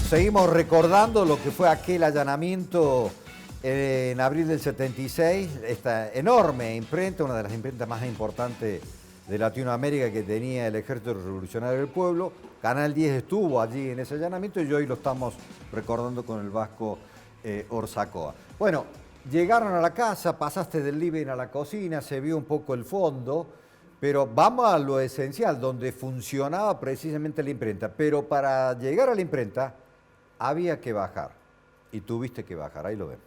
Seguimos recordando lo que fue aquel allanamiento en abril del 76, esta enorme imprenta, una de las imprentas más importantes de Latinoamérica que tenía el Ejército Revolucionario del Pueblo. Canal 10 estuvo allí en ese allanamiento y hoy lo estamos recordando con el Vasco Orzacoa. Bueno, llegaron a la casa, pasaste del living a la cocina, se vio un poco el fondo, pero vamos a lo esencial, donde funcionaba precisamente la imprenta. Pero para llegar a la imprenta había que bajar, y tuviste que bajar, ahí lo vemos.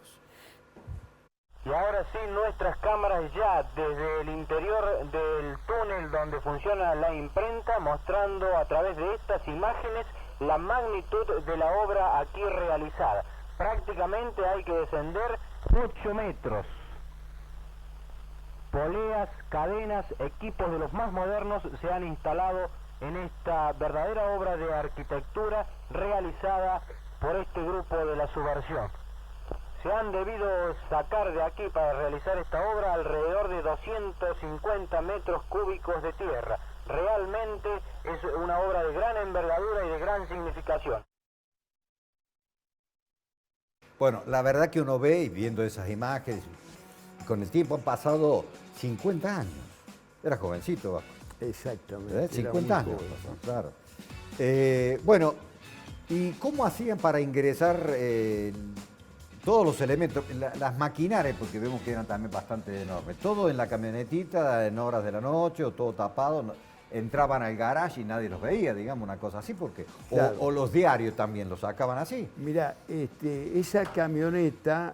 Y ahora sí, nuestras cámaras ya desde el interior del túnel donde funciona la imprenta, mostrando a través de estas imágenes la magnitud de la obra aquí realizada. Prácticamente hay que descender 8 metros. Poleas, cadenas, equipos de los más modernos se han instalado en esta verdadera obra de arquitectura realizada por este grupo de la subversión. Se han debido sacar de aquí para realizar esta obra alrededor de 250 metros cúbicos de tierra. Realmente es una obra de gran envergadura y de gran significación. Bueno, la verdad que uno ve, y viendo esas imágenes, con el tiempo han pasado 50 años. Era jovencito, Vasco. Exactamente. 50 años, claro. Bueno, ¿y cómo hacían para ingresar todos los elementos, las maquinarias, porque vemos que eran también bastante enormes? Todo en la camionetita, en horas de la noche, o todo tapado, entraban al garage y nadie los veía, digamos, una cosa así, porque claro. o los diarios también los sacaban así. Mirá, esa camioneta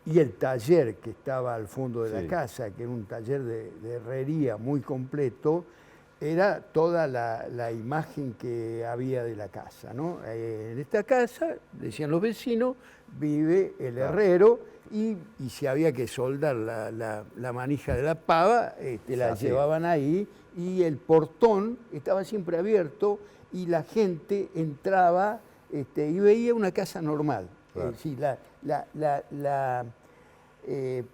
y el taller que estaba al fondo de la casa, que era un taller de herrería muy completo, era toda la imagen que había de la casa, ¿no? En esta casa, decían los vecinos, vive el herrero y si había que soldar la manija de la pava, la llevaban ahí y el portón estaba siempre abierto y la gente entraba y veía una casa normal. Claro.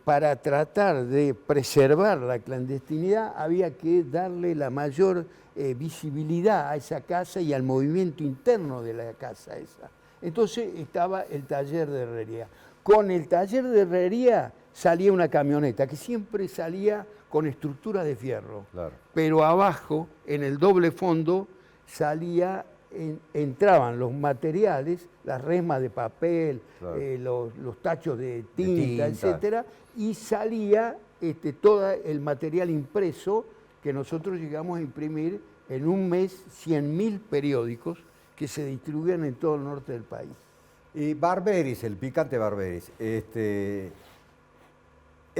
Para tratar de preservar la clandestinidad había que darle la mayor visibilidad a esa casa y al movimiento interno de la casa esa. Entonces estaba el taller de herrería. Con el taller de herrería salía una camioneta que siempre salía con estructura de fierro, claro. Pero abajo, en el doble fondo, entraban los materiales, las resmas de papel, claro. Los tachos de tinta, etcétera, y salía todo el material impreso que nosotros llegamos a imprimir en un mes 100.000 periódicos que se distribuían en todo el norte del país. Y Barberis, el picante Barberis, ¿él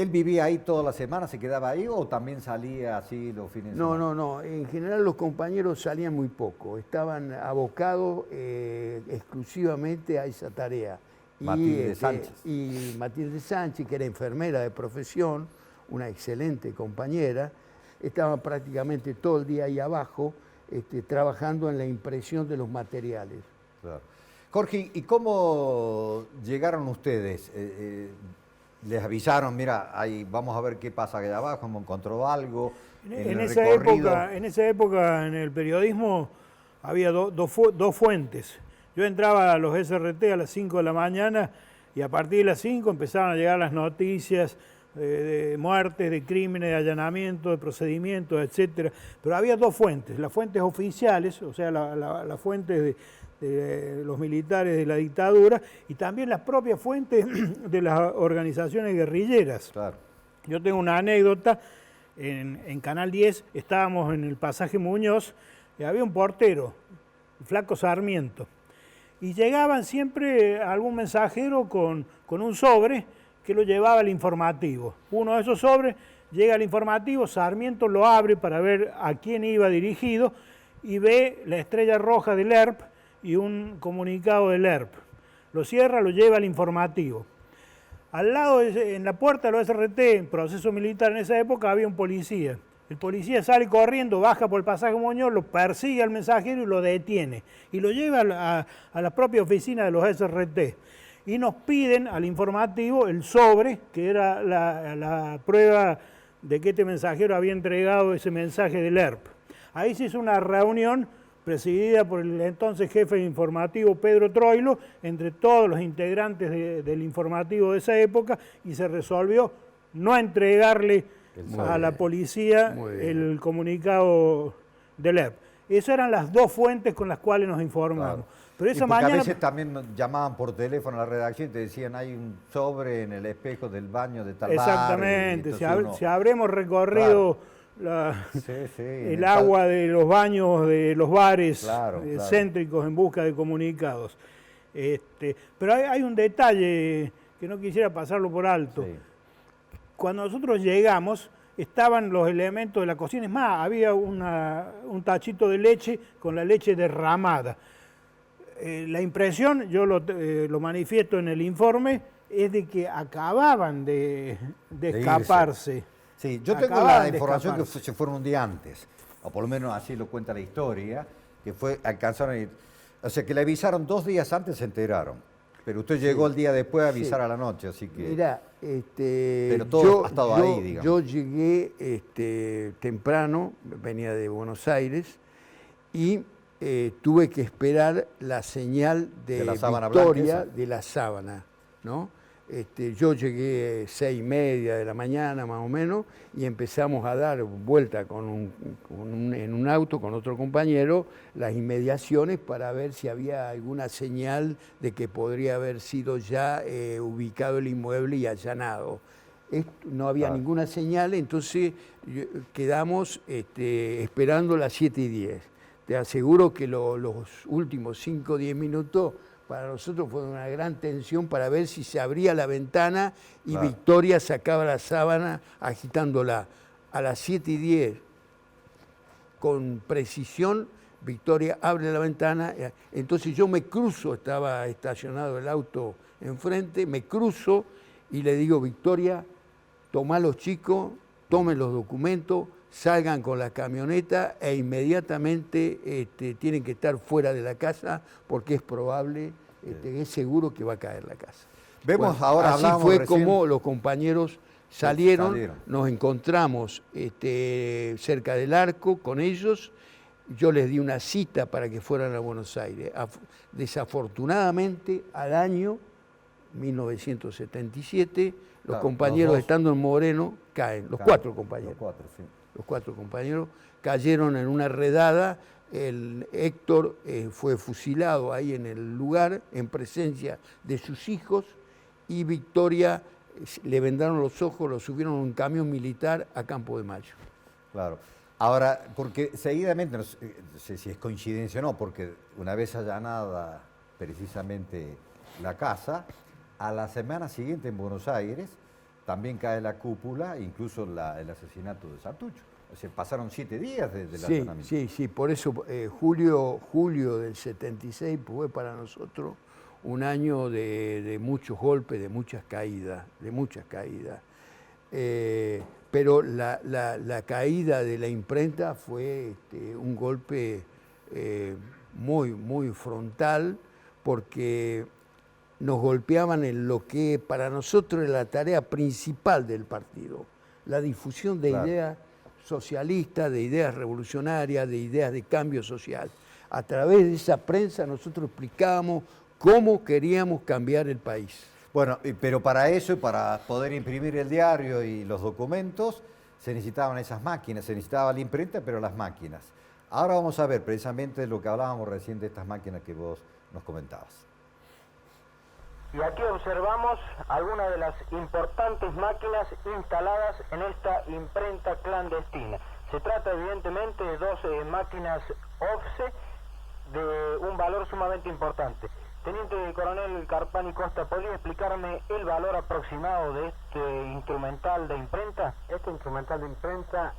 vivía ahí toda la semana, se quedaba ahí o también salía así los fines de semana? No. En general los compañeros salían muy poco. Estaban abocados exclusivamente a esa tarea. Matilde Sánchez. Y Matilde Sánchez, que era enfermera de profesión, una excelente compañera, estaba prácticamente todo el día ahí abajo trabajando en la impresión de los materiales. Claro. Jorge, ¿y cómo llegaron ustedes? Les avisaron, mira, ahí vamos a ver qué pasa allá abajo, hemos encontrado algo. En esa época, en el periodismo, había dos fuentes. Yo entraba a los SRT a las 5 de la mañana y a partir de las 5 empezaban a llegar las noticias de muertes, de crímenes, de allanamientos, de procedimientos, etc. Pero había dos fuentes, las fuentes oficiales, o sea, las fuentes de los militares de la dictadura y también las propias fuentes de las organizaciones guerrilleras. Claro. Yo tengo una anécdota, en Canal 10 estábamos en el pasaje Muñoz y había un portero, el Flaco Sarmiento, y llegaban siempre algún mensajero con un sobre que lo llevaba al informativo. Uno de esos sobres llega al informativo, Sarmiento lo abre para ver a quién iba dirigido y ve la estrella roja del ERP y un comunicado del ERP. Lo cierra, lo lleva al informativo. Al lado, en la puerta de los SRT, en proceso militar en esa época, había un policía. El policía sale corriendo, baja por el pasaje Muñoz, lo persigue al mensajero y lo detiene. Y lo lleva a la propia oficina de los SRT. Y nos piden al informativo el sobre, que era la prueba de que este mensajero había entregado ese mensaje del ERP. Ahí se hizo una reunión presidida por el entonces jefe de informativo Pedro Troilo, entre todos los integrantes del informativo de esa época, y se resolvió no entregarle a la policía el comunicado del EP. Esas eran las dos fuentes con las cuales nos informamos. Claro. Pero esa mañana... A veces también nos llamaban por teléfono a la redacción y te decían hay un sobre en el espejo del baño de tal exactamente, bar. Si habremos recorrido el agua de los baños de los bares céntricos en busca de comunicados. Pero hay un detalle que no quisiera pasarlo por alto. Sí. Cuando nosotros llegamos, estaban los elementos de la cocina. Es más, había un tachito de leche con la leche derramada. La impresión, yo lo manifiesto en el informe, es de que acababan de escaparse. Irse. Sí, yo tengo la información que se fueron un día antes, o por lo menos así lo cuenta la historia, que alcanzaron a ir. O sea, que le avisaron 2 días antes, se enteraron. Pero usted llegó el día después a avisar a la noche, así que... Mirá, pero todo ha estado ahí, digamos. Yo llegué temprano, venía de Buenos Aires, y tuve que esperar la señal de la Victoria de la sábana, ¿no? Yo llegué 6:30 de la mañana más o menos y empezamos a dar vuelta en un auto con otro compañero las inmediaciones para ver si había alguna señal de que podría haber sido ya ubicado el inmueble y allanado. No había ninguna señal, entonces quedamos esperando las 7:10. Te aseguro que los últimos 5 o 10 minutos para nosotros fue una gran tensión para ver si se abría la ventana y Victoria sacaba la sábana agitándola. A las 7:10, con precisión, Victoria abre la ventana. Entonces yo me cruzo, estaba estacionado el auto enfrente, me cruzo y le digo, Victoria, tomá a los chicos, tomen los documentos, salgan con la camioneta e inmediatamente tienen que estar fuera de la casa porque es probable, es seguro que va a caer la casa. Vemos ahora, así fue recién como los compañeros salieron. Nos encontramos cerca del Arco con ellos, yo les di una cita para que fueran a Buenos Aires. Desafortunadamente, al año 1977, los compañeros estando en Moreno caen, los 4 compañeros. Los 4 compañeros cayeron en una redada. El Héctor fue fusilado ahí en el lugar, en presencia de sus hijos, y Victoria le vendaron los ojos, lo subieron a un camión militar a Campo de Mayo. Claro. Ahora, porque seguidamente, no sé si es coincidencia o no, porque una vez allanada precisamente la casa, a la semana siguiente en Buenos Aires también cae la cúpula, incluso el asesinato de Santucho. O sea, pasaron 7 días desde el allanamiento. Sí, por eso julio del 76 fue para nosotros un año de muchos golpes, de muchas caídas. Pero la caída de la imprenta fue un golpe muy frontal, porque nos golpeaban en lo que para nosotros era la tarea principal del partido, la difusión de ideas socialistas, de ideas revolucionarias, de ideas de cambio social. A través de esa prensa nosotros explicábamos cómo queríamos cambiar el país. Bueno, pero para eso, para poder imprimir el diario y los documentos, se necesitaban esas máquinas, se necesitaba la imprenta, pero las máquinas. Ahora vamos a ver precisamente lo que hablábamos recién de estas máquinas que vos nos comentabas. Y aquí observamos algunas de las importantes máquinas instaladas en esta imprenta clandestina. Se trata evidentemente de 2 máquinas offset de un valor sumamente importante. Teniente Coronel Carpani Costa, ¿podría explicarme el valor aproximado de este instrumental de imprenta? Este instrumental de imprenta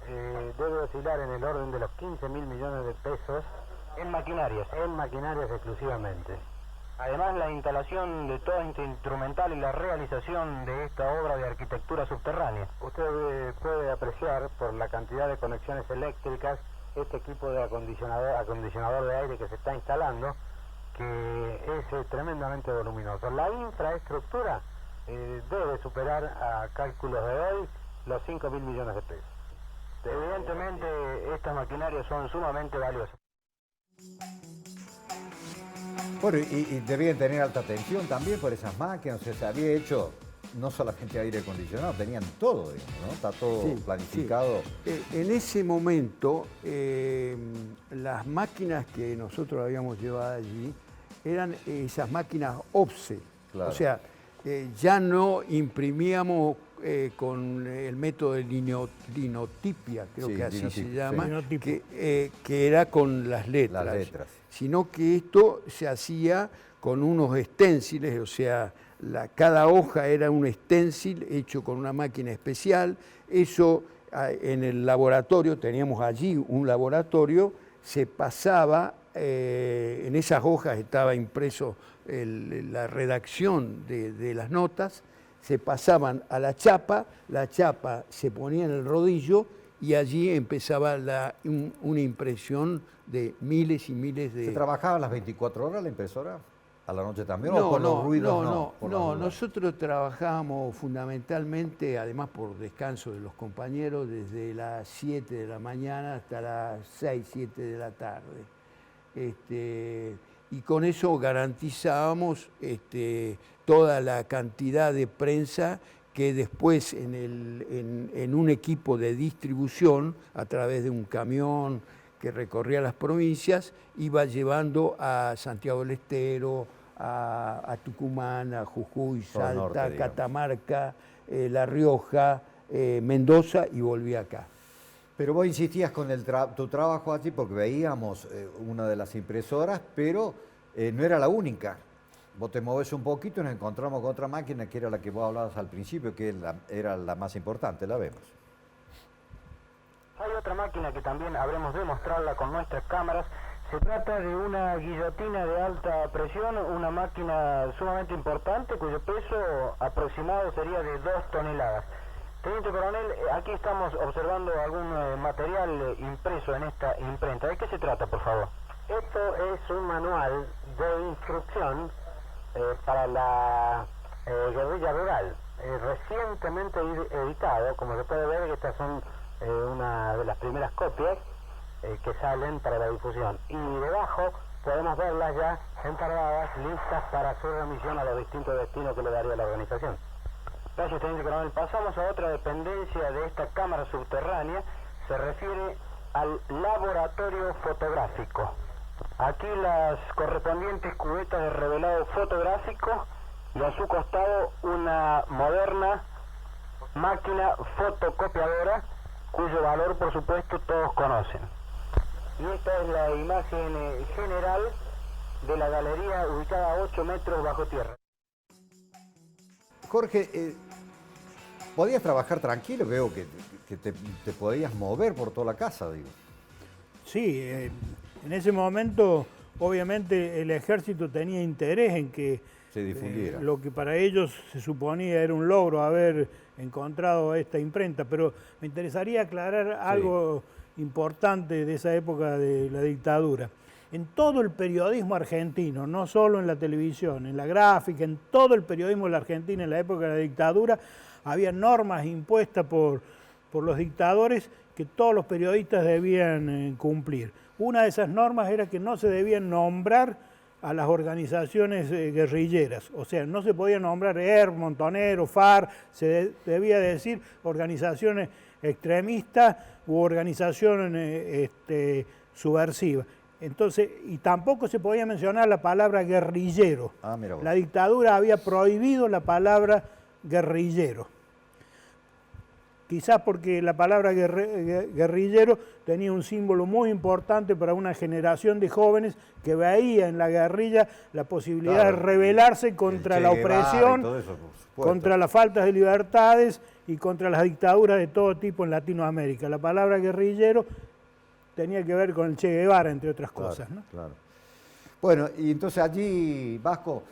debe oscilar en el orden de los 15.000 millones de pesos. ¿En maquinarias? En maquinarias exclusivamente. Además, la instalación de todo este instrumental y la realización de esta obra de arquitectura subterránea. Usted puede apreciar por la cantidad de conexiones eléctricas este equipo de acondicionador de aire que se está instalando, que es tremendamente voluminoso. La infraestructura debe superar a cálculos de hoy los 5.000 millones de pesos. Evidentemente, estas maquinarias son sumamente valiosas. Bueno, y debían tener alta tensión también por esas máquinas, o sea, se había hecho no solamente aire acondicionado, tenían todo, digamos, ¿no? Está todo planificado. Sí. En ese momento, las máquinas que nosotros habíamos llevado allí eran esas máquinas offset, Claro. o sea, ya no imprimíamos con el método de linotipia, creo que así se llama, que era con las letras, sino que esto se hacía con unos esténciles, o sea, cada hoja era un esténcil hecho con una máquina especial. Eso en el laboratorio, teníamos allí un laboratorio, se pasaba, en esas hojas estaba impreso la redacción de las notas, se pasaban a la chapa se ponía en el rodillo y allí empezaba una impresión de miles y miles de... ¿Se trabajaba las 24 horas la impresora? ¿A la noche también? ¿O por los ruidos? No, nosotros trabajábamos fundamentalmente, además por descanso de los compañeros, desde las 7 de la mañana hasta las 6, 7 de la tarde. Y con eso garantizábamos toda la cantidad de prensa que después en un equipo de distribución, a través de un camión que recorría las provincias, iba llevando a Santiago del Estero, a Tucumán, a Jujuy, Salta, norte, Catamarca, La Rioja, Mendoza, y volvía acá. Pero vos insistías con tu trabajo allí porque veíamos una de las impresoras, pero no era la única. Vos te movés un poquito y nos encontramos con otra máquina que era la que vos hablabas al principio, que era la más importante, la vemos. Hay otra máquina que también habremos de mostrarla con nuestras cámaras. Se trata de una guillotina de alta presión, una máquina sumamente importante cuyo peso aproximado sería de 2 toneladas. Teniente Coronel, aquí estamos observando algún material impreso en esta imprenta. ¿De qué se trata, por favor? Esto es un manual de instrucción para la guerrilla rural, recientemente editado. Como se puede ver, estas son una de las primeras copias que salen para la difusión, y debajo podemos verlas ya encargadas, listas para su remisión a los distintos destinos que le daría la organización. Gracias, Teniente Coronel. Pasamos a otra dependencia de esta cámara subterránea. Se refiere al laboratorio fotográfico. Aquí las correspondientes cubetas de revelado fotográfico y a su costado una moderna máquina fotocopiadora cuyo valor, por supuesto, todos conocen. Y esta es la imagen general de la galería ubicada a 8 metros bajo tierra. Jorge, ¿podías trabajar tranquilo? Veo que te podías mover por toda la casa, digo. Sí, en ese momento, obviamente, el ejército tenía interés en que se difundiera. Lo que para ellos se suponía era un logro haber encontrado esta imprenta, pero me interesaría aclarar algo importante de esa época de la dictadura. En todo el periodismo argentino, no solo en la televisión, en la gráfica, en todo el periodismo de la Argentina en la época de la dictadura, había normas impuestas por los dictadores que todos los periodistas debían cumplir. Una de esas normas era que no se debían nombrar a las organizaciones guerrilleras, o sea, no se podía nombrar ERP, Montonero, FARC, se debía decir organizaciones extremistas u organizaciones subversivas. Entonces, y tampoco se podía mencionar la palabra guerrillero. La dictadura había prohibido la palabra guerrillero. Quizás porque la palabra guerrillero tenía un símbolo muy importante para una generación de jóvenes que veía en la guerrilla la posibilidad de rebelarse contra la opresión, contra las faltas de libertades y contra las dictaduras de todo tipo en Latinoamérica. La palabra guerrillero tenía que ver con el Che Guevara, entre otras cosas, ¿no? Claro. Bueno, y entonces allí, Vasco,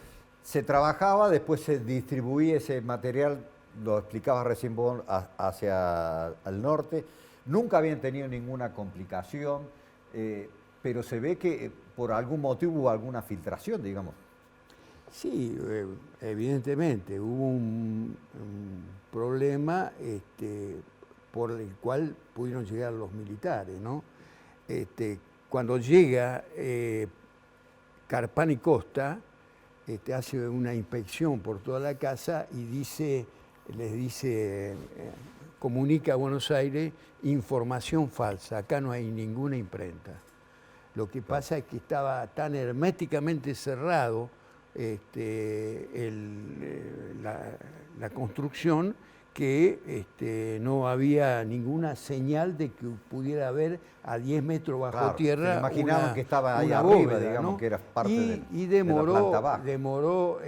se trabajaba, después se distribuía ese material, lo explicabas recién vos, hacia el norte. Nunca habían tenido ninguna complicación, pero se ve que por algún motivo hubo alguna filtración, digamos. Sí, evidentemente, hubo un problema por el cual pudieron llegar los militares, ¿no? cuando llega Carpani Costa, hace una inspección por toda la casa y les dice, comunica a Buenos Aires, información falsa, acá no hay ninguna imprenta. Lo que pasa es que estaba tan herméticamente cerrado la construcción que no había ninguna señal de que pudiera haber a 10 metros bajo tierra. Imaginaban que estaba ahí una arriba, bóveda, digamos, ¿no? que era parte de la planta baja. Demoró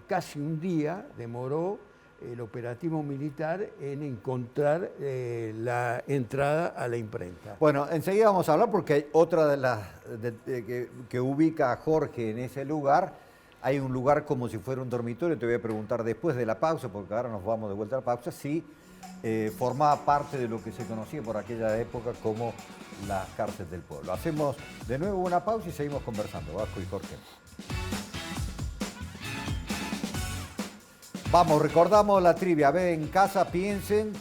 casi un día, el operativo militar en encontrar la entrada a la imprenta. Bueno, enseguida vamos a hablar porque hay otra de las que ubica a Jorge en ese lugar. Hay un lugar como si fuera un dormitorio, te voy a preguntar después de la pausa, porque ahora nos vamos de vuelta a la pausa, si formaba parte de lo que se conocía por aquella época como las cárceles del pueblo. Hacemos de nuevo una pausa y seguimos conversando, Vasco y Jorge. Vamos, recordamos la trivia. Ven en casa, piensen,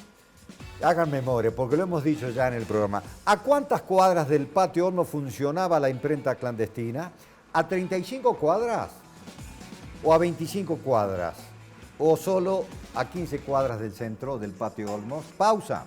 hagan memoria, porque lo hemos dicho ya en el programa. ¿A cuántas cuadras del Patio Olmos funcionaba la imprenta clandestina? ¿A 35 cuadras? ¿O a 25 cuadras? ¿O solo a 15 cuadras del centro del Patio Olmos? Pausa.